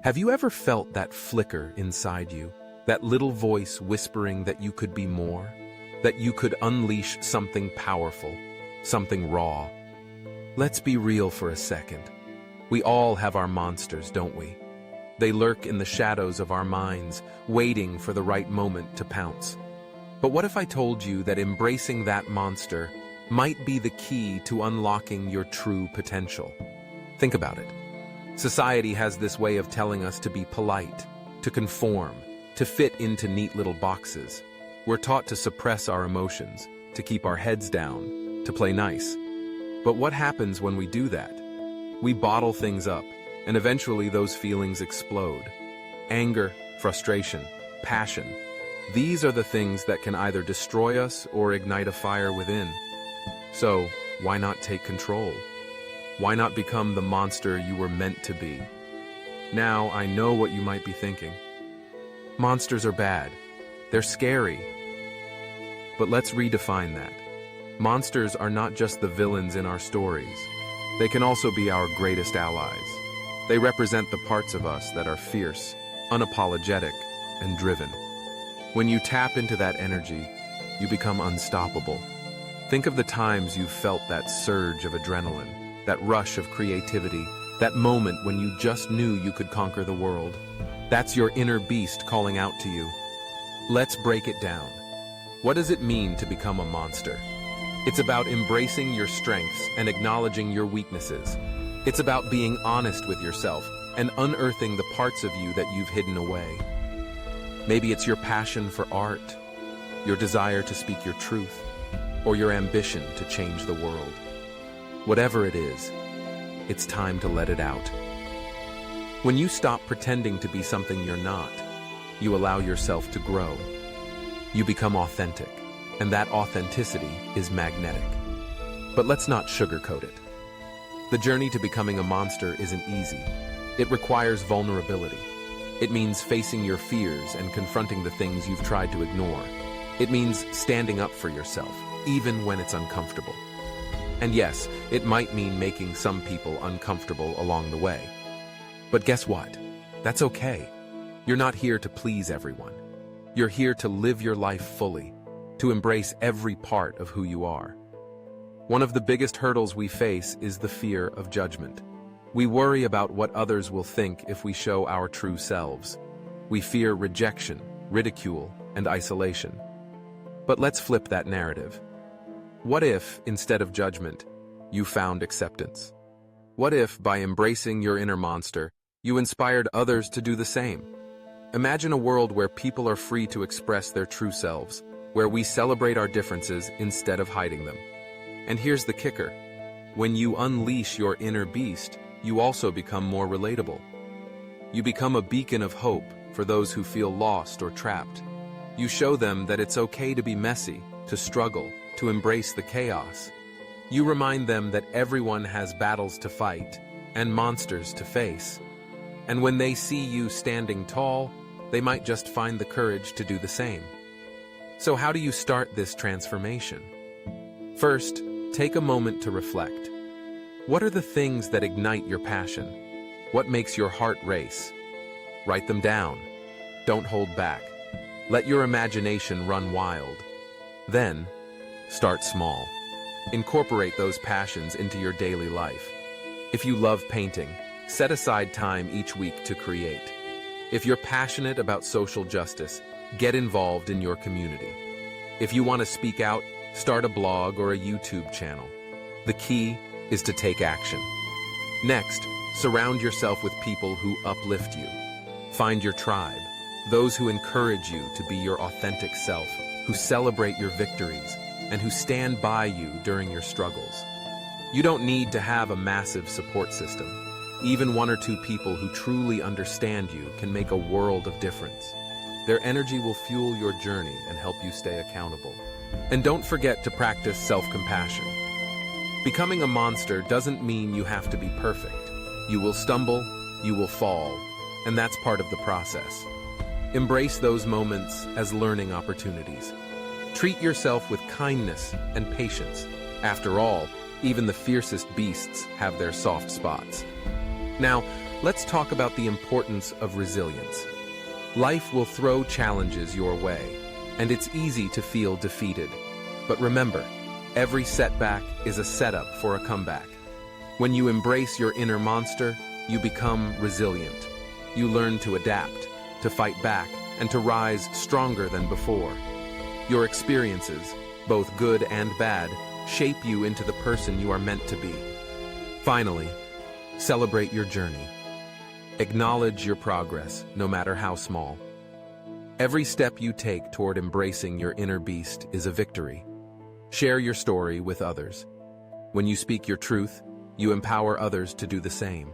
Have you ever felt that flicker inside you? That little voice whispering that you could be more? That you could unleash something powerful, something raw? Let's be real for a second. We all have our monsters, don't we? They lurk in the shadows of our minds, waiting for the right moment to pounce. But what if I told you that embracing that monster might be the key to unlocking your true potential? Think about it. Society has this way of telling us to be polite, to conform, to fit into neat little boxes. We're taught to suppress our emotions, to keep our heads down, to play nice. But what happens when we do that? We bottle things up, and eventually those feelings explode. Anger, frustration, passion. These are the things that can either destroy us or ignite a fire within. So, why not take control? Why not become the monster you were meant to be? Now, I know what you might be thinking. Monsters are bad. They're scary. But let's redefine that. Monsters are not just the villains in our stories. They can also be our greatest allies. They represent the parts of us that are fierce, unapologetic, and driven. When you tap into that energy, you become unstoppable. Think of the times you've felt that surge of adrenaline, that rush of creativity, that moment when you just knew you could conquer the world. That's your inner beast calling out to you. Let's break it down. What does it mean to become a monster? It's about embracing your strengths and acknowledging your weaknesses. It's about being honest with yourself and unearthing the parts of you that you've hidden away. Maybe it's your passion for art, your desire to speak your truth, or your ambition to change the world. Whatever it is, it's time to let it out. When you stop pretending to be something you're not, you allow yourself to grow. You become authentic, and that authenticity is magnetic. But let's not sugarcoat it. The journey to becoming a monster isn't easy. It requires vulnerability. It means facing your fears and confronting the things you've tried to ignore. It means standing up for yourself, even when it's uncomfortable. And yes, it might mean making some people uncomfortable along the way. But guess what? That's okay. You're not here to please everyone. You're here to live your life fully, to embrace every part of who you are. One of the biggest hurdles we face is the fear of judgment. We worry about what others will think if we show our true selves. We fear rejection, ridicule, and isolation. But let's flip that narrative. What if, instead of judgment, you found acceptance? What if, by embracing your inner monster, you inspired others to do the same? Imagine a world where people are free to express their true selves, where we celebrate our differences instead of hiding them. And here's the kicker. When you unleash your inner beast, you also become more relatable. You become a beacon of hope for those who feel lost or trapped. You show them that it's okay to be messy, to struggle, to embrace the chaos. You remind them that everyone has battles to fight and monsters to face. And when they see you standing tall, they might just find the courage to do the same. So how do you start this transformation? First, take a moment to reflect. What are the things that ignite your passion? What makes your heart race? Write them down. Don't hold back. Let your imagination run wild. Then, start small. Incorporate those passions into your daily life. If you love painting, set aside time each week to create. If you're passionate about social justice, get involved in your community. If you want to speak out, start a blog or a YouTube channel. The key is to take action. Next, surround yourself with people who uplift you. Find your tribe, those who encourage you to be your authentic self, who celebrate your victories, and who stand by you during your struggles. You don't need to have a massive support system. Even one or two people who truly understand you can make a world of difference. Their energy will fuel your journey and help you stay accountable. And don't forget to practice self-compassion. Becoming a monster doesn't mean you have to be perfect. You will stumble, you will fall, and that's part of the process. Embrace those moments as learning opportunities. Treat yourself with kindness and patience. After all, even the fiercest beasts have their soft spots. Now, let's talk about the importance of resilience. Life will throw challenges your way, and it's easy to feel defeated. But remember, every setback is a setup for a comeback. When you embrace your inner monster, you become resilient. You learn to adapt, to fight back, and to rise stronger than before. Your experiences, both good and bad, shape you into the person you are meant to be. Finally, celebrate your journey. Acknowledge your progress, no matter how small. Every step you take toward embracing your inner beast is a victory. Share your story with others. When you speak your truth, you empower others to do the same.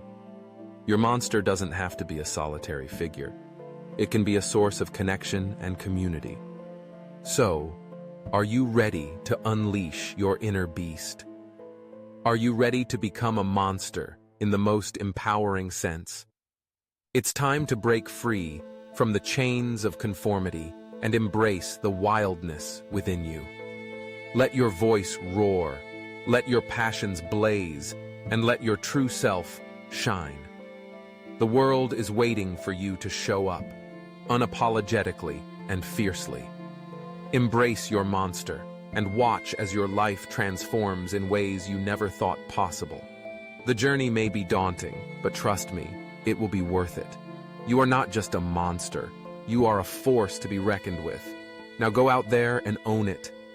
Your monster doesn't have to be a solitary figure. It can be a source of connection and community. So, are you ready to unleash your inner beast? Are you ready to become a monster in the most empowering sense? It's time to break free from the chains of conformity and embrace the wildness within you. Let your voice roar, let your passions blaze, and let your true self shine. The world is waiting for you to show up, unapologetically and fiercely. Embrace your monster and watch as your life transforms in ways you never thought possible. The journey may be daunting, but trust me, it will be worth it. You are not just a monster, you are a force to be reckoned with. Now go out there and own it.